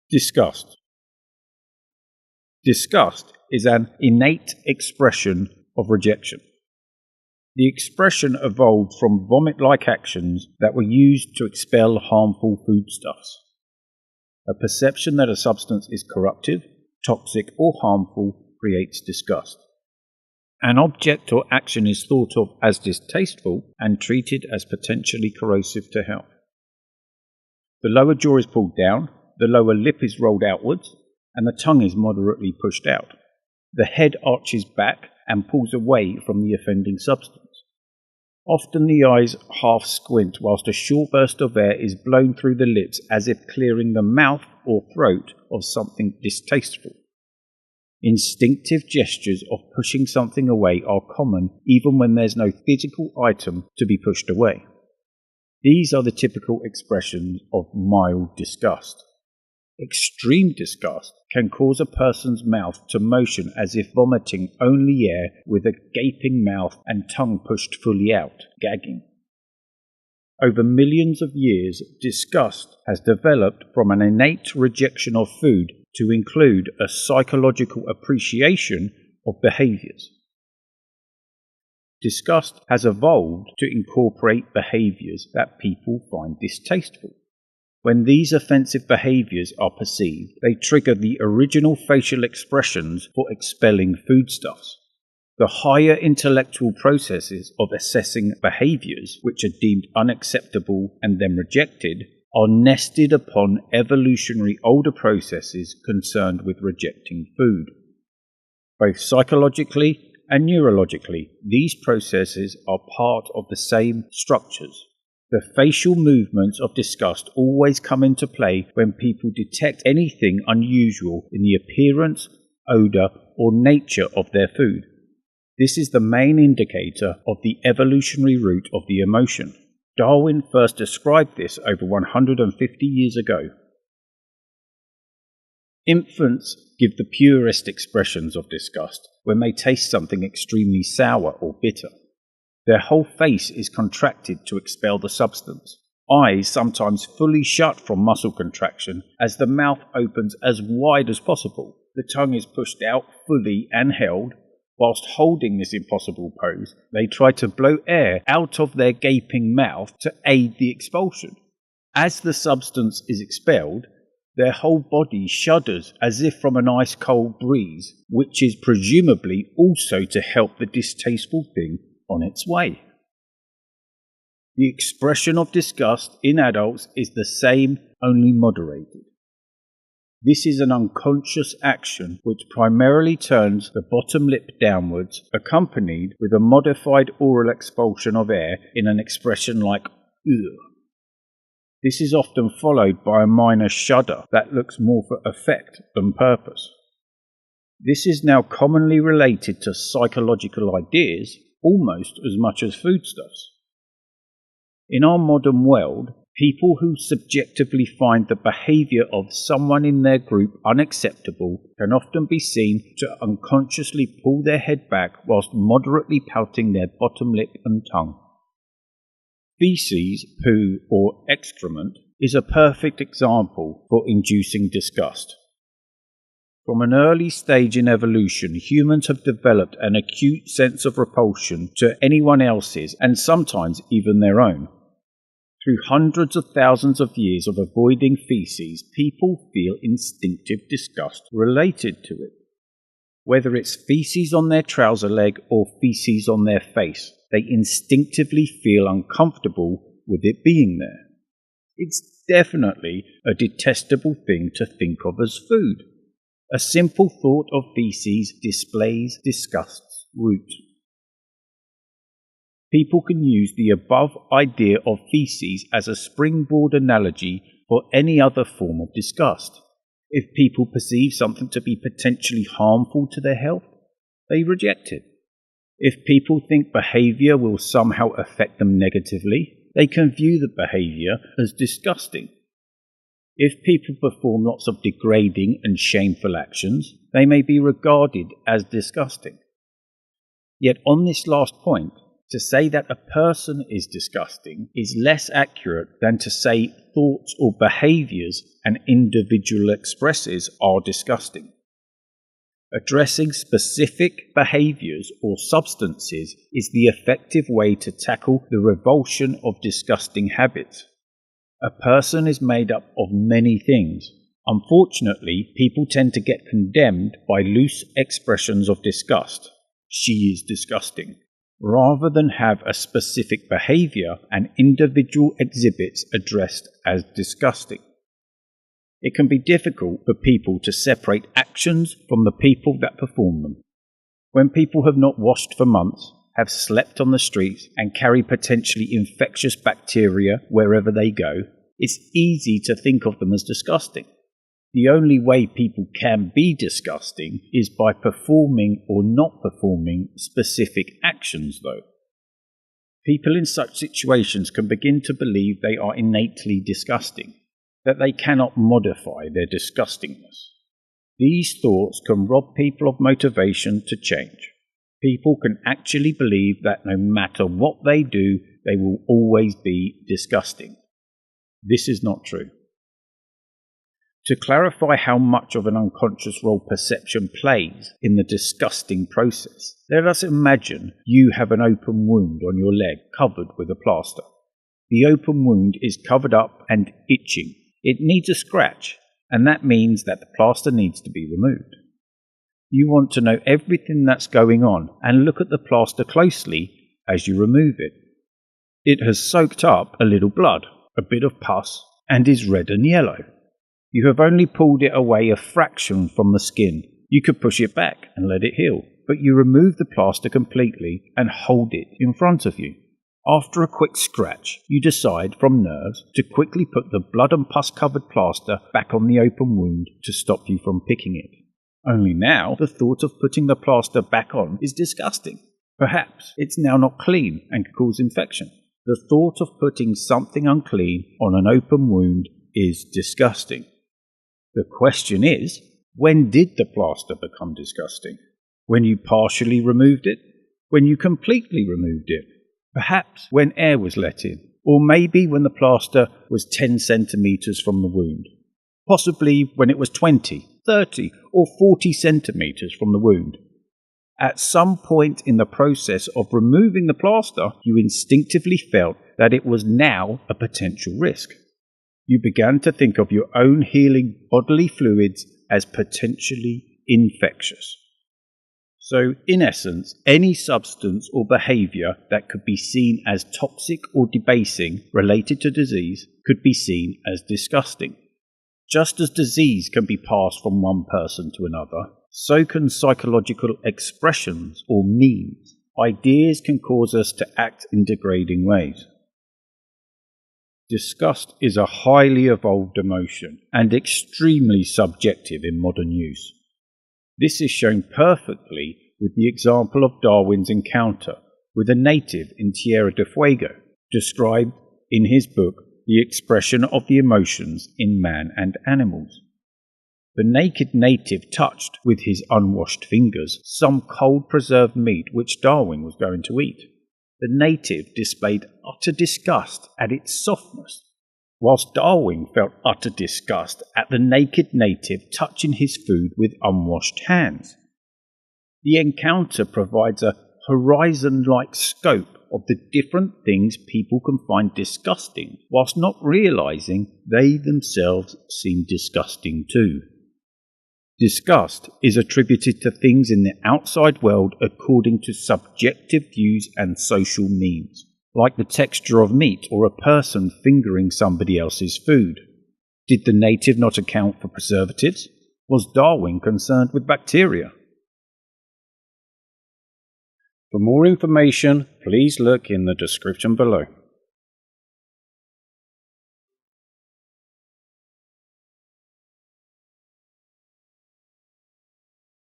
Disgust. Disgust is an innate expression of rejection. The expression evolved from vomit-like actions that were used to expel harmful foodstuffs. A perception that a substance is corruptive, toxic, or harmful creates disgust. An object or action is thought of as distasteful and treated as potentially corrosive to health. The lower jaw is pulled down, the lower lip is rolled outwards, and the tongue is moderately pushed out. The head arches back and pulls away from the offending substance. Often the eyes half squint whilst a short burst of air is blown through the lips as if clearing the mouth or throat of something distasteful. Instinctive gestures of pushing something away are common even when there's no physical item to be pushed away. These are the typical expressions of mild disgust. Extreme disgust can cause a person's mouth to motion as if vomiting only air with a gaping mouth and tongue pushed fully out, gagging. Over millions of years, disgust has developed from an innate rejection of food to include a psychological appreciation of behaviors. Disgust has evolved to incorporate behaviors that people find distasteful. When these offensive behaviors are perceived, they trigger the original facial expressions for expelling foodstuffs. The higher intellectual processes of assessing behaviors which are deemed unacceptable and then rejected are nested upon evolutionary older processes concerned with rejecting food. Both psychologically and neurologically, these processes are part of the same structures. The facial movements of disgust always come into play when people detect anything unusual in the appearance, odour, or nature of their food. This is the main indicator of the evolutionary root of the emotion. Darwin first described this over 150 years ago. Infants give the purest expressions of disgust when they taste something extremely sour or bitter. Their whole face is contracted to expel the substance. Eyes sometimes fully shut from muscle contraction as the mouth opens as wide as possible. The tongue is pushed out fully and held. Whilst holding this impossible pose, they try to blow air out of their gaping mouth to aid the expulsion. As the substance is expelled, their whole body shudders as if from an ice-cold breeze, which is presumably also to help the distasteful thing on its way. The expression of disgust in adults is the same, only moderated. This is an unconscious action which primarily turns the bottom lip downwards, accompanied with a modified oral expulsion of air in an expression like "ugh." This is often followed by a minor shudder that looks more for effect than purpose. This is now commonly related to psychological ideas almost as much as foodstuffs. In our modern world, people who subjectively find the behaviour of someone in their group unacceptable can often be seen to unconsciously pull their head back whilst moderately pouting their bottom lip and tongue. Feces, poo, or excrement is a perfect example for inducing disgust. From an early stage in evolution, humans have developed an acute sense of repulsion to anyone else's and sometimes even their own. Through hundreds of thousands of years of avoiding feces, people feel instinctive disgust related to it. Whether it's feces on their trouser leg or feces on their face, they instinctively feel uncomfortable with it being there. It's definitely a detestable thing to think of as food. A simple thought of feces displays disgust's root. People can use the above idea of feces as a springboard analogy for any other form of disgust. If people perceive something to be potentially harmful to their health, they reject it. If people think behaviour will somehow affect them negatively, they can view the behaviour as disgusting. If people perform lots of degrading and shameful actions, they may be regarded as disgusting. Yet on this last point, To say that a person is disgusting is less accurate than to say thoughts or behaviours an individual expresses are disgusting. Addressing specific behaviours or substances is the effective way to tackle the revulsion of disgusting habits. A person is made up of many things. Unfortunately, people tend to get condemned by loose expressions of disgust. She is disgusting. Rather than have a specific behaviour an individual exhibits addressed as disgusting. It can be difficult for people to separate actions from the people that perform them. When people have not washed for months, have slept on the streets, and carry potentially infectious bacteria wherever they go, it's easy to think of them as disgusting. The only way people can be disgusting is by performing or not performing specific actions, though. People in such situations can begin to believe they are innately disgusting, that they cannot modify their disgustingness. These thoughts can rob people of motivation to change. People can actually believe that no matter what they do, they will always be disgusting. This is not true. To clarify how much of an unconscious role perception plays in the disgusting process, let us imagine you have an open wound on your leg covered with a plaster. The open wound is covered up and itching. It needs a scratch, and that means that the plaster needs to be removed. You want to know everything that's going on and look at the plaster closely as you remove it. It has soaked up a little blood, a bit of pus, and is red and yellow. You have only pulled it away a fraction from the skin. You could push it back and let it heal, but you remove the plaster completely and hold it in front of you. After a quick scratch, you decide from nerves to quickly put the blood and pus-covered plaster back on the open wound to stop you from picking it. Only now, the thought of putting the plaster back on is disgusting. Perhaps it's now not clean and could cause infection. The thought of putting something unclean on an open wound is disgusting. The question is, when did the plaster become disgusting? When you partially removed it? When you completely removed it? Perhaps when air was let in? Or maybe when the plaster was 10 centimetres from the wound? Possibly when it was 20, 30 or 40 centimetres from the wound. At some point in the process of removing the plaster, you instinctively felt that it was now a potential risk. You began to think of your own healing bodily fluids as potentially infectious. So, in essence, any substance or behaviour that could be seen as toxic or debasing related to disease could be seen as disgusting. Just as disease can be passed from one person to another, so can psychological expressions or memes. Ideas can cause us to act in degrading ways. Disgust is a highly evolved emotion and extremely subjective in modern use. This is shown perfectly with the example of Darwin's encounter with a native in Tierra del Fuego, described in his book The Expression of the Emotions in Man and Animals. The naked native touched with his unwashed fingers some cold preserved meat which Darwin was going to eat. The native displayed utter disgust at its softness, whilst Darwin felt utter disgust at the naked native touching his food with unwashed hands. The encounter provides a horizon-like scope of the different things people can find disgusting, whilst not realizing they themselves seem disgusting too. Disgust is attributed to things in the outside world according to subjective views and social memes, like the texture of meat or a person fingering somebody else's food. Did the native not account for preservatives? Was Darwin concerned with bacteria? For more information, please look in the description below.